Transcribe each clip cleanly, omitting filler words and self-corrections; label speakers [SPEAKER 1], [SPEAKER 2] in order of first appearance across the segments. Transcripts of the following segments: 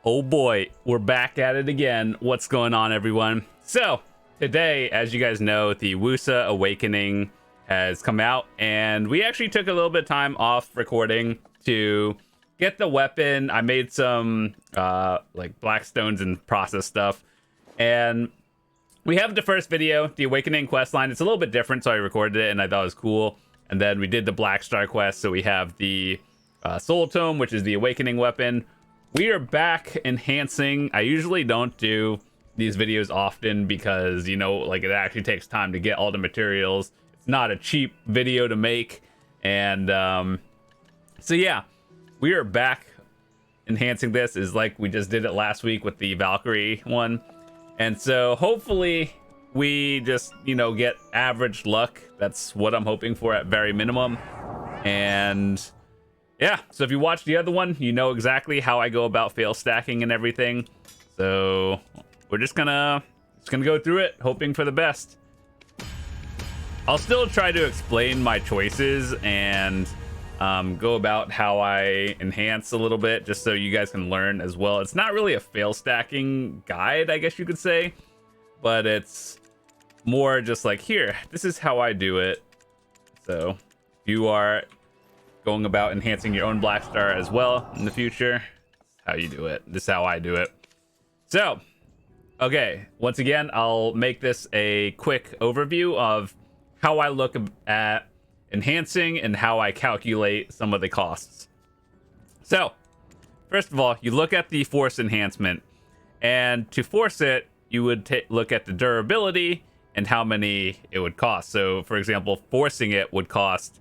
[SPEAKER 1] Oh boy, we're back at it again. What's going on, everyone? So, today, as you guys know, the Woosa Awakening has come out, and we actually took a little bit of time off recording to get the weapon. I made some like blackstones and process stuff, and we have the first video, the Awakening questline. It's a little bit different, so I recorded it and I thought it was cool. And then we did the Blackstar quest, so we have the Soul Tome, which is the Awakening weapon. We are back enhancing. I usually don't do these videos often because, you know, like it actually takes time to get all the materials. It's not a cheap video to make. And so yeah, we are back enhancing this. Is like we just did it last week with the Valkyrie one. And so hopefully we just, you know, get average luck. That's what I'm hoping for at very minimum. And yeah, so if you watch the other one, you know exactly how I go about fail stacking and everything. So we're just gonna go through it, hoping for the best. I'll still try to explain my choices and go about how I enhance a little bit, just so you guys can learn as well. It's not really a fail stacking guide, I guess you could say, but it's more just like, here, this is how I do it. So if you are going about enhancing your own Blackstar as well in the future, how you do it. This is how I do it. So, okay, once again, I'll make this a quick overview of how I look at enhancing and how I calculate some of the costs. So, first of all, you look at the force enhancement, and to force it, you would look at the durability and how many it would cost. So, for example, forcing it would cost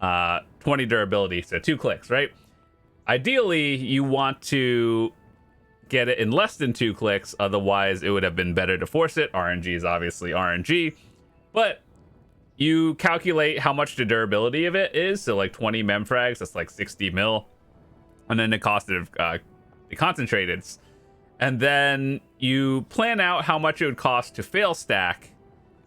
[SPEAKER 1] 20 durability, so 2 clicks, right? Ideally, you want to get it in less than 2 clicks, otherwise it would have been better to force it. RNG is obviously RNG, but you calculate how much the durability of it is, so like 20 mem frags, that's like 60 mil, and then the cost of the concentrateds, and then you plan out how much it would cost to fail stack.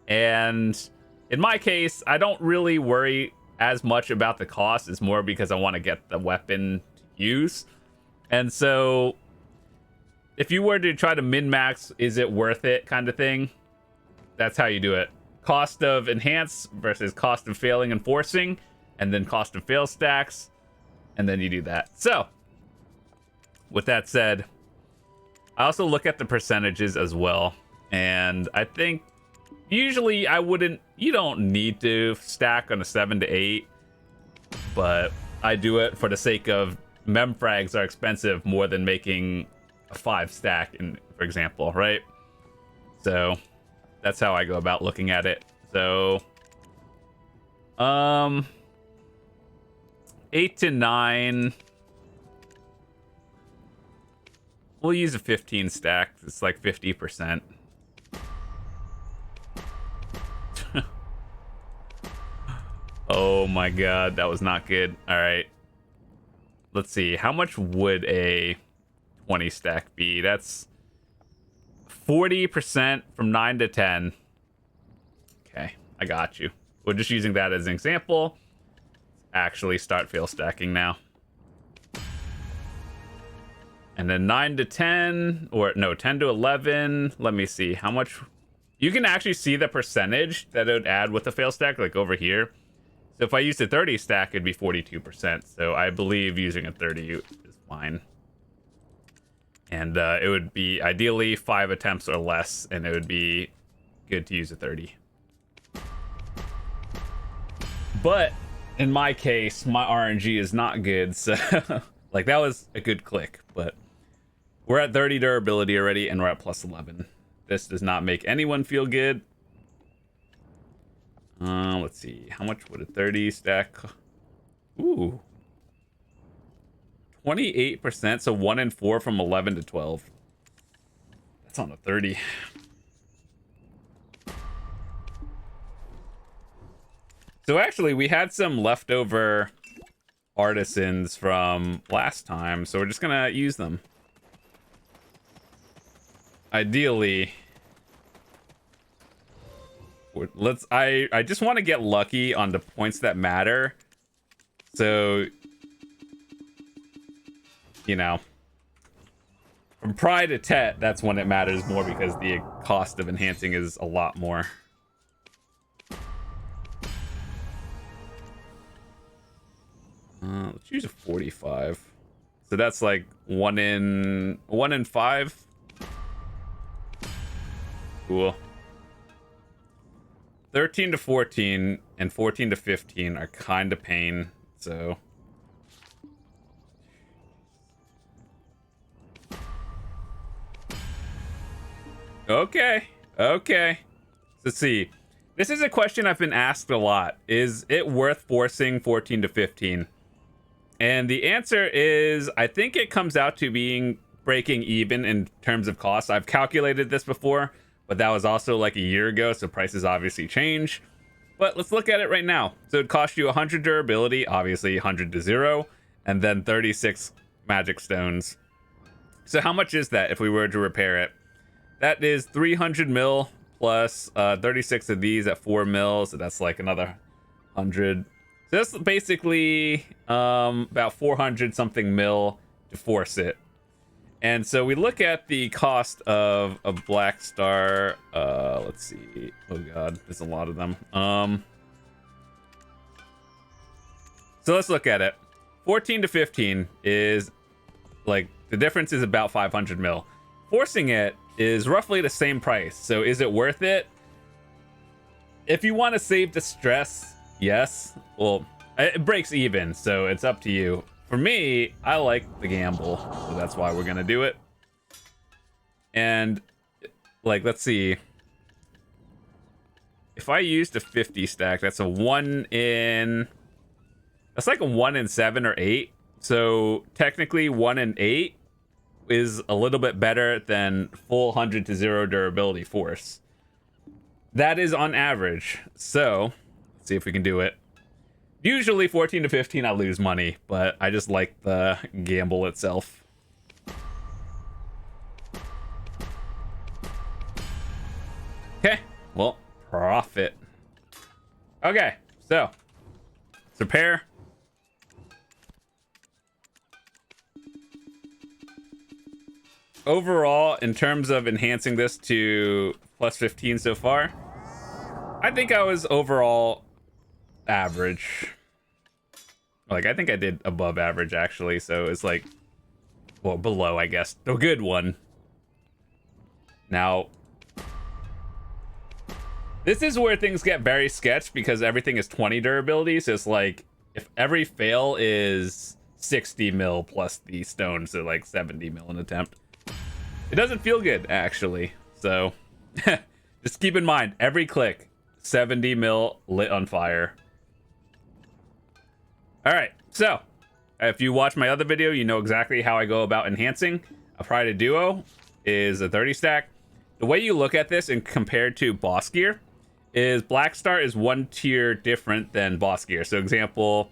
[SPEAKER 1] And in my case, I don't really worry as much about the cost. It's more because I want to get the weapon to use. And so if you were to try to min-max, is it worth it kind of thing, that's how you do it. Cost of enhance versus cost of failing and forcing, and then cost of fail stacks, and then you do that. So with that said, I also look at the percentages as well, and I think usually you don't need to stack on a 7 to 8, but I do it for the sake of mem frags are expensive more than making a 5 stack, for example, right? So that's how I go about looking at it. So 8 to 9, we'll use a 15 stack. It's like 50%. Oh my god, that was not good. All right, let's see, how much would a 20 stack be? That's 40% from 9 to 10. Okay, I got you. We're just using that as an example. Actually start fail stacking now. And then 9 to 10, or no, 10 to 11. Let me see how much. You can actually see the percentage that it would add with the fail stack, like over here. So if I used a 30 stack, it'd be 42%. So I believe using a 30 is fine. And it would be ideally 5 attempts or less, and it would be good to use a 30. But in my case, my RNG is not good, so like that was a good click, but we're at 30 durability already, and we're at plus 11. This does not make anyone feel good. Let's see, how much would a 30 stack? Ooh, 28%, so 1 in 4 from 11 to 12. That's on a 30. So actually, we had some leftover artisans from last time, so we're just gonna use them. Ideally, I just want to get lucky on the points that matter. So, you know, From Pry to TET, that's when it matters more because the cost of enhancing is a lot more. Let's use a 45. So that's like 1 in 5. Cool. 13 to 14 and 14 to 15 are kind of pain, so okay. Let's see. This is a question I've been asked a lot. Is it worth forcing 14 to 15? And the answer is, I think it comes out to being breaking even in terms of cost. I've calculated this before, but that was also like a year ago, so prices obviously change. But let's look at it right now. So it costs you 100 durability, obviously 100 to 0, and then 36 magic stones. So how much is that if we were to repair it? That is 300 mil plus 36 of these at 4 mil, so that's like another 100. So that's basically about 400 something mil to force it. And so we look at the cost of a Blackstar. Let's see. Oh god, there's a lot of them. So let's look at it. 14 to 15 is like the difference is about 500 mil. Forcing it is roughly the same price. So is it worth it? If you want to save the stress, yes. Well, it breaks even, so it's up to you. For me, I like the gamble, so that's why we're gonna do it. And like, let's see. If I used a 50 stack, that's a 1 in. That's like a 1 in 7 or 8. So technically, 1 in 8 is a little bit better than full 100 to 0 durability force. That is on average. So let's see if we can do it. Usually 14 to 15 I lose money, but I just like the gamble itself. Okay, well, profit. Okay, so let's repair. Overall, in terms of enhancing this to plus 15 so far, I think I was overall average. Like, I think I did above average, actually, so it's like, well, below, I guess. A good one. Now, this is where things get very sketch because everything is 20 durability, so it's like, if every fail is 60 mil plus the stone, so like 70 mil an attempt. It doesn't feel good, actually. So, just keep in mind, every click, 70 mil lit on fire. Alright, so, if you watch my other video, you know exactly how I go about enhancing. A Pride to Duo is a 30 stack. The way you look at this and compared to boss gear is Blackstar is 1 tier different than boss gear. So, example,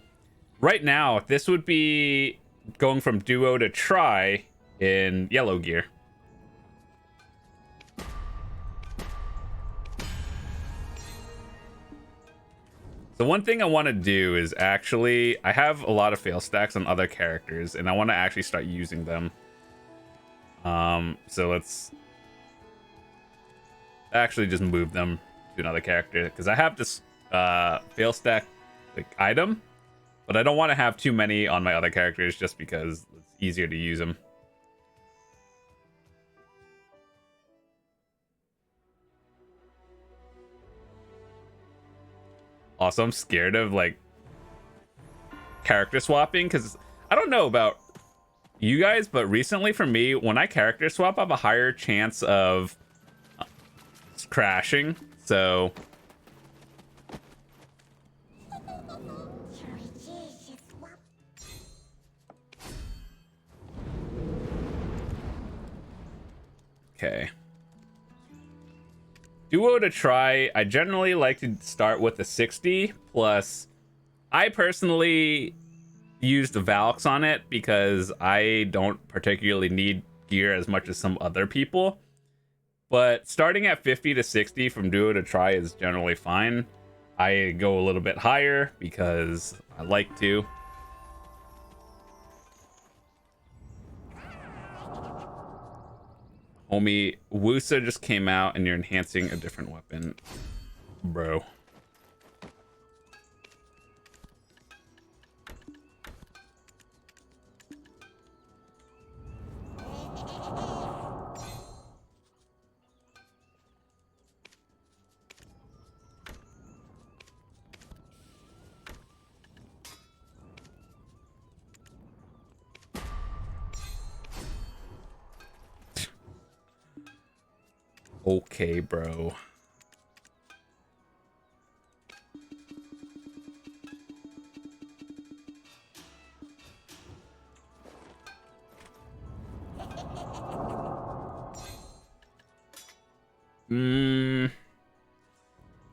[SPEAKER 1] right now, this would be going from Duo to Tri in yellow gear. So one thing I want to do is actually, I have a lot of fail stacks on other characters, and I want to actually start using them. So let's actually just move them to another character, because I have this fail stack like item, but I don't want to have too many on my other characters just because it's easier to use them. Also, I'm scared of like character swapping because I don't know about you guys, but recently for me, when I character swap, I have a higher chance of crashing. So okay. Duo to Try, I generally like to start with the 60 plus. I personally use the Valks on it because I don't particularly need gear as much as some other people. But starting at 50 to 60 from Duo to Try is generally fine. I go a little bit higher because I like to. Homie, Woosa just came out and you're enhancing a different weapon. Bro. Okay, bro.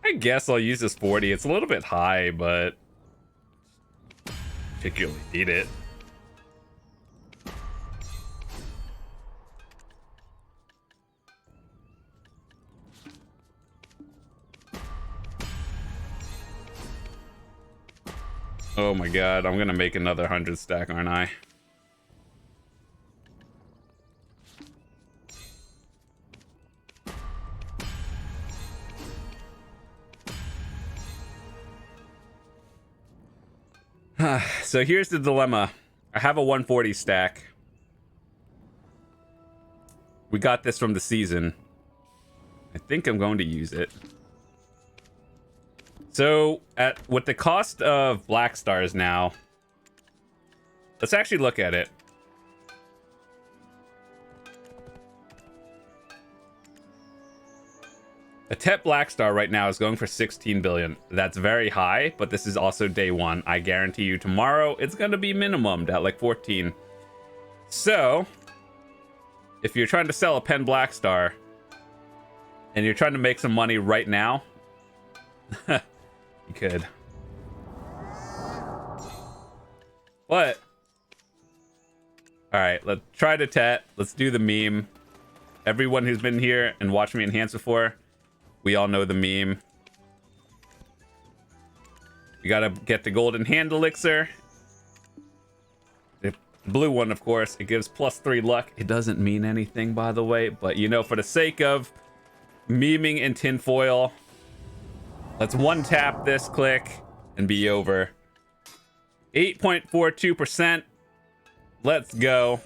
[SPEAKER 1] I guess I'll use this 40. It's a little bit high, but particularly need it. Oh my god, I'm gonna make another 100 stack, aren't I? So here's the dilemma. I have a 140 stack. We got this from the season. I think I'm going to use it. So with the cost of Blackstars now, let's actually look at it. A TET Blackstar right now is going for 16 billion. That's very high, but this is also day one. I guarantee you tomorrow it's going to be minimumed at like 14. So if you're trying to sell a pen Blackstar and you're trying to make some money right now, you could. But all right, let's try the TET. Let's do the meme. Everyone who's been here and watched me enhance before, we all know the meme. You gotta get the golden hand elixir. The blue one, of course, it gives +3 luck. It doesn't mean anything, by the way, but you know, for the sake of memeing in tinfoil, let's one tap this click and be over. 8.42%. Let's go.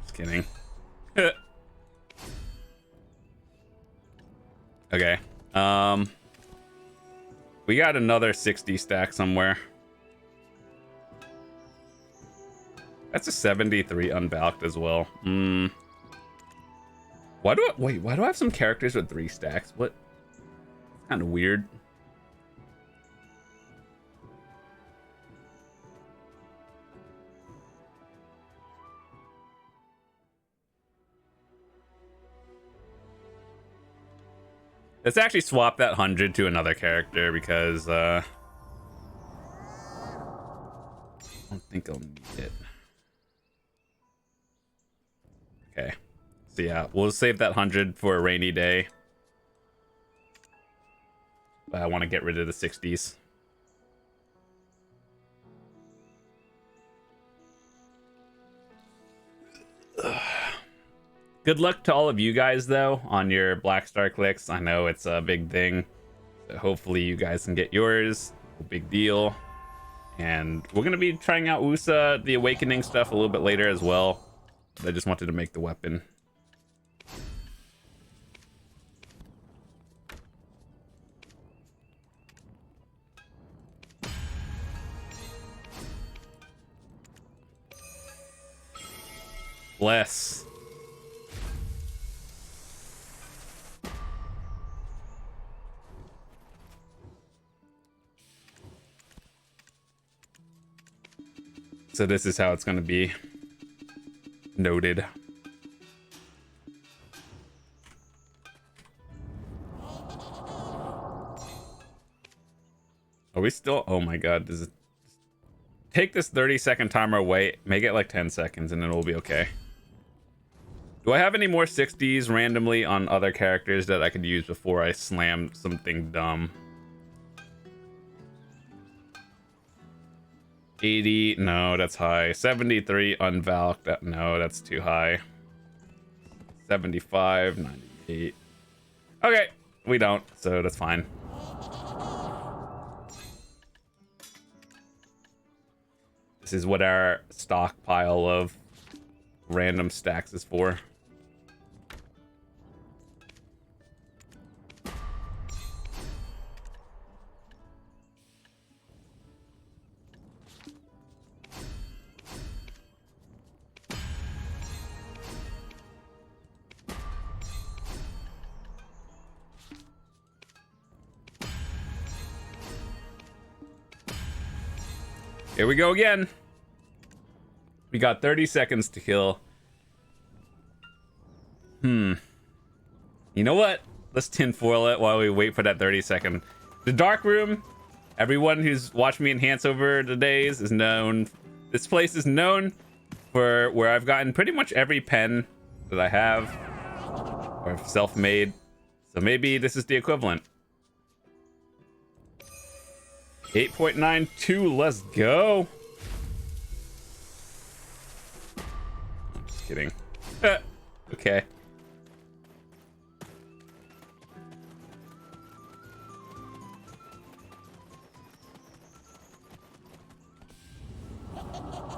[SPEAKER 1] Just kidding. Okay. We got another 60 stack somewhere. That's a 73 unbalked as well. Why do I have some characters with 3 stacks? What? Kind of weird. Let's actually swap that 100 to another character because I don't think I'll need it. Okay. So yeah, we'll save that 100 for a rainy day. But I want to get rid of the 60s. Good luck to all of you guys, though, on your Blackstar clicks. I know it's a big thing. So hopefully you guys can get yours. No big deal. And we're going to be trying out Woosa, the Awakening stuff, a little bit later as well. I just wanted to make the weapon. Bless. So this is how it's going to be. Noted. Are we still? Oh my god, does it take this 30-second timer away, make it like 10 seconds, and then we'll be okay. Do I have any more 60s randomly on other characters that I could use before I slam something dumb? 80, no, that's high. 73 unvalked, no, that's too high. 75, 98. Okay, we don't, so that's fine. This is what our stockpile of random stacks is for. Here we go again. We got 30 seconds to kill. You know what? Let's tinfoil it while we wait for that 30-second. The dark room, everyone who's watched me enhance over the days is known. This place is known for where I've gotten pretty much every pen that I have, or self-made. So maybe this is the equivalent. 8.92, let's go. I'm just kidding. Okay.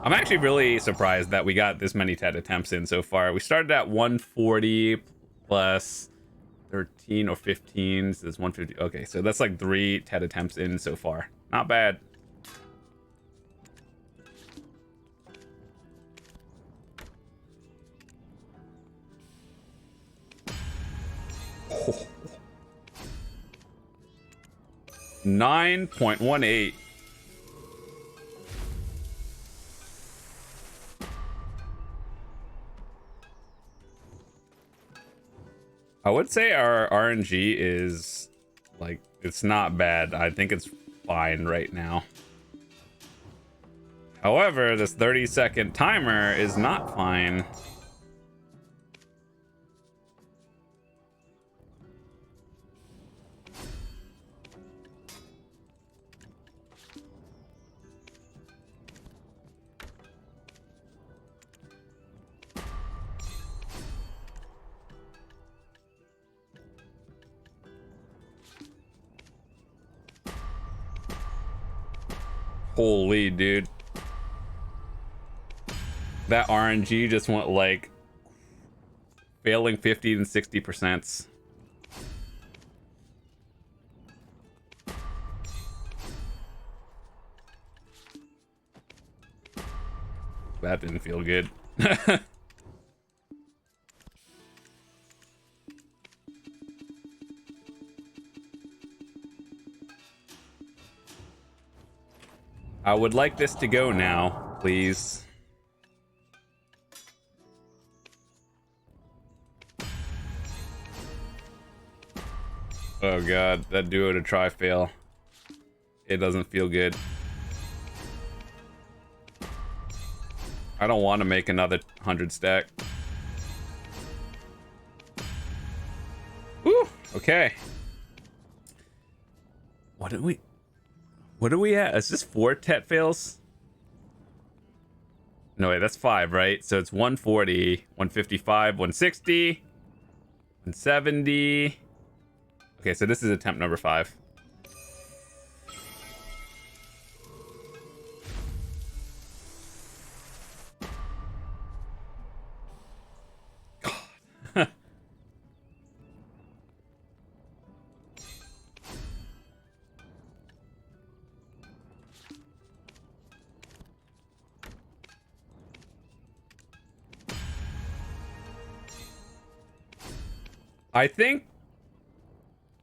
[SPEAKER 1] I'm actually really surprised that we got this many TET attempts in so far. We started at 140 plus 13 or 15. So it's 150. Okay, so that's like 3 TET attempts in so far. Not bad. Oh. 9.18. I would say our RNG is like, it's not bad. I think it's fine right now. However, this 30-second timer is not fine. Holy dude. That RNG just went like failing 50 and 60%. That didn't feel good. I would like this to go now, please. Oh god, that duo to try fail. It doesn't feel good. I don't want to make another 100 stack. Woo! Okay. What are we at? Is this 4 TET fails? No, wait, that's 5, right? So it's 140, 155, 160, 170. Okay, so this is attempt number 5. God. I think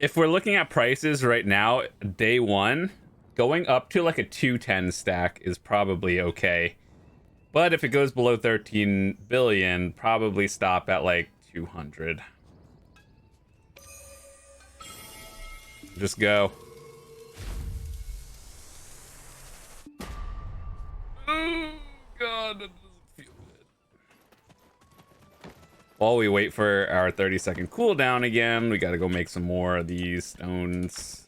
[SPEAKER 1] if we're looking at prices right now, day one, going up to like a 210 stack is probably okay. But if it goes below 13 billion, probably stop at like 200. Just go. Oh, God. That doesn't feel good. While we wait for our 30-second cooldown again, we gotta go make some more of these stones.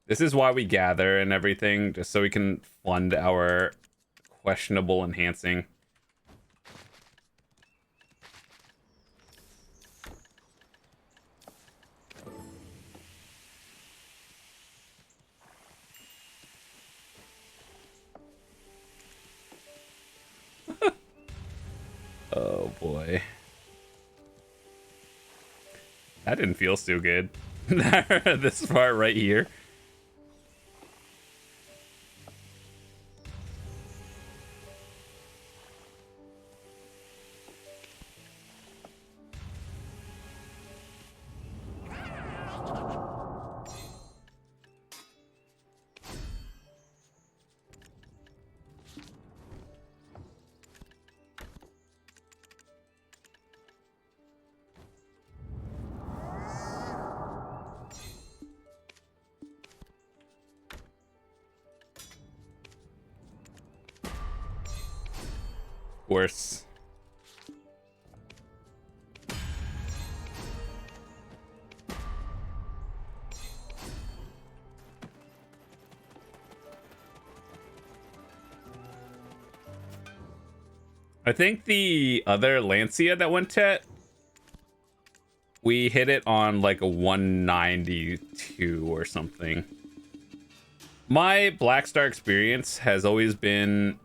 [SPEAKER 1] This is why we gather and everything, just so we can fund our questionable enhancing. Oh boy. That didn't feel so good. This part right here. Worse. I think the other Lancia that went TET, we hit it on like a 192 or something. My Blackstar experience has always been,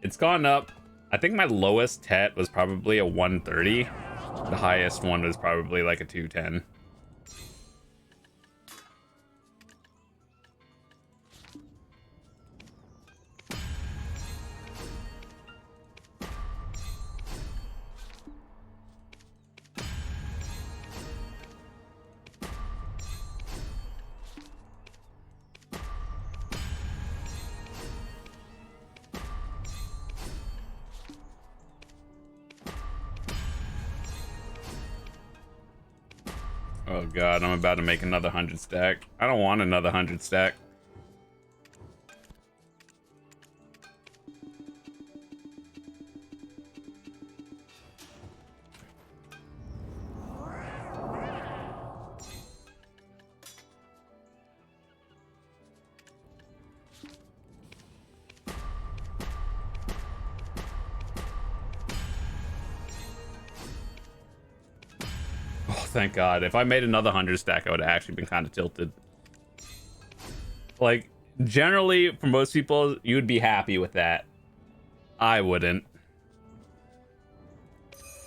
[SPEAKER 1] it's gone up. I think my lowest TET was probably a 130. The highest one was probably like a 210. Oh god, I'm about to make another 100 stack. I don't want another 100 stack. Thank God. If I made another 100 stack, I would have actually been kind of tilted. Like, generally, for most people, you would be happy with that. I wouldn't.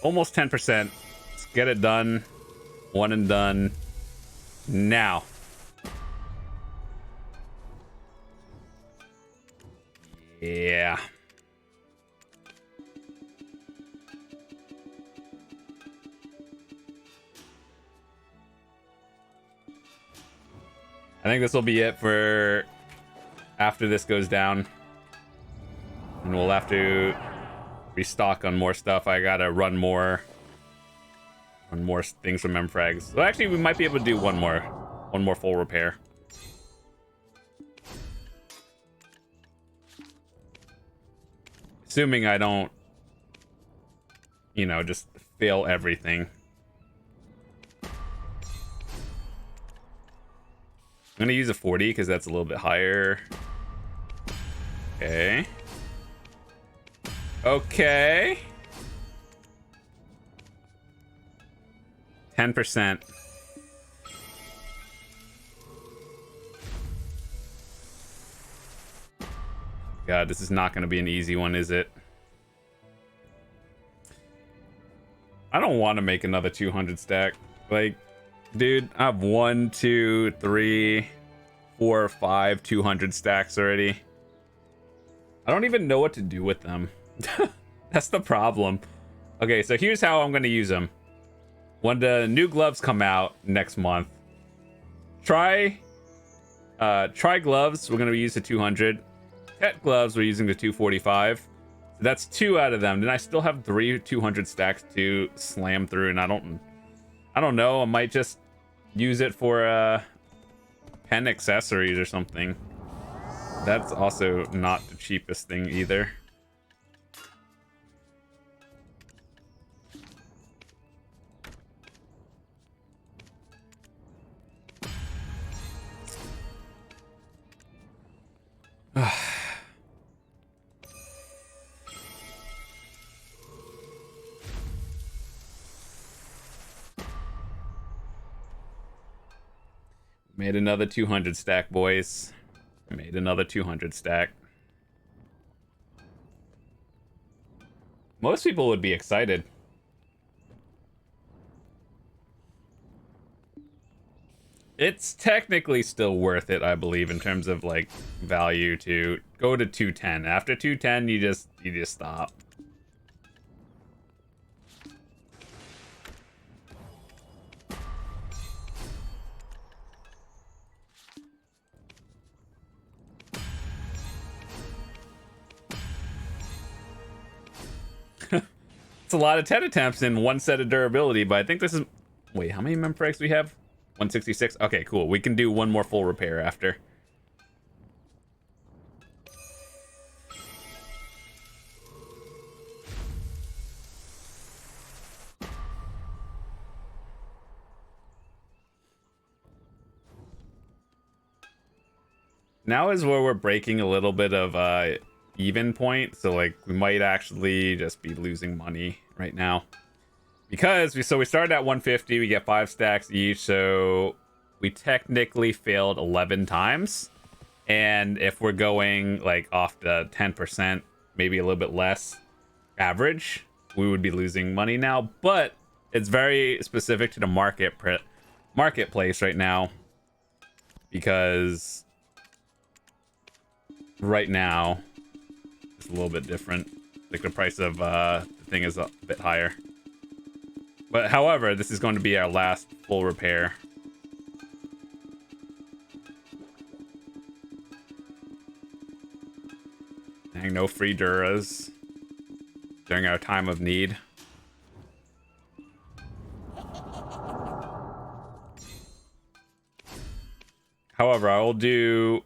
[SPEAKER 1] Almost 10%. Let's get it done. One and done. Now. Yeah. I think this will be it for after this goes down. And we'll have to restock on more stuff. I gotta run more things from MFrags. So actually, we might be able to do one more full repair. Assuming I don't, you know, just fail everything. I'm gonna use a 40 because that's a little bit higher. Okay. Okay. 10%. God, this is not going to be an easy one, is it? I don't want to make another 200 stack. Like, dude, I have 1, 2, 3, 4, 5 200 stacks already. I don't even know what to do with them. That's the problem. Okay, so here's how I'm going to use them. When the new gloves come out next month, try gloves. We're going to use the 200. TET gloves, we're using the 245. So that's 2 out of them. Then I still have 3 200 stacks to slam through, and I don't know. I might just use it for pen accessories or something. That's also not the cheapest thing either. Made another 200 stack, boys. Made another 200 stack. Most people would be excited. It's technically still worth it, I believe, in terms of like value to go to 210. After 210, you just stop. It's a lot of TET attempts in one set of durability, but I think this is... Wait, how many memfrags do we have? 166? Okay, cool. We can do one more full repair after. Now is where we're breaking a little bit of even point, so like we might actually just be losing money right now. Because we started at 150, we get 5 stacks each, so we technically failed 11 times. And if we're going like off the 10%, maybe a little bit less average, we would be losing money now. But it's very specific to the marketplace right now, because right now it's a little bit different. Like the price of the thing is a bit higher. But however, this is going to be our last full repair. Dang, no free Duras during our time of need. However, I will do...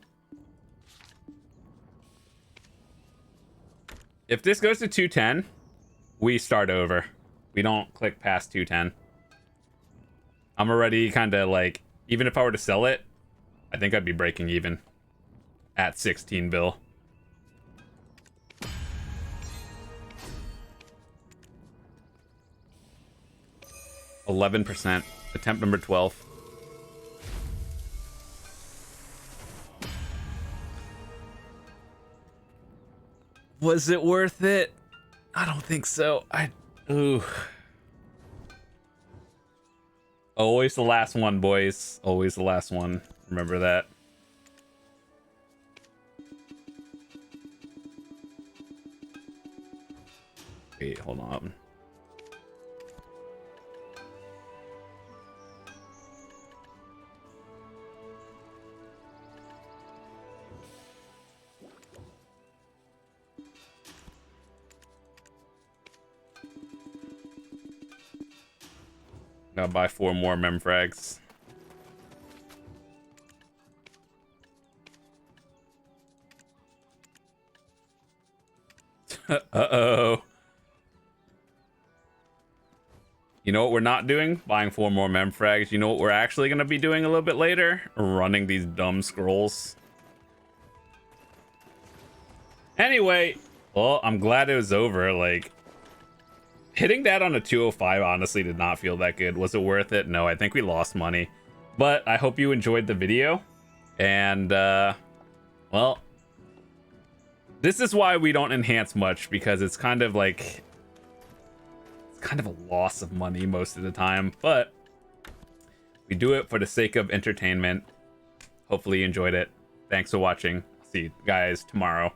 [SPEAKER 1] If this goes to 210, we start over. We don't click past 210. I'm already kind of like, even if I were to sell it, I think I'd be breaking even at 16 bill. %. Attempt number 12. Was it worth it? I don't think so. Ooh. Always the last one, boys. Always the last one. Remember that. Wait, hold on. Gotta buy 4 more memfrags. Uh-oh. You know what we're not doing? Buying 4 more memfrags. You know what we're actually gonna be doing a little bit later? Running these dumb scrolls. Anyway, well, I'm glad it was over. Like, hitting that on a 205 honestly did not feel that good. Was it worth it? No, I think we lost money. But I hope you enjoyed the video. And, well, this is why we don't enhance much, because it's kind of like... It's kind of a loss of money most of the time. But we do it for the sake of entertainment. Hopefully you enjoyed it. Thanks for watching. See you guys tomorrow.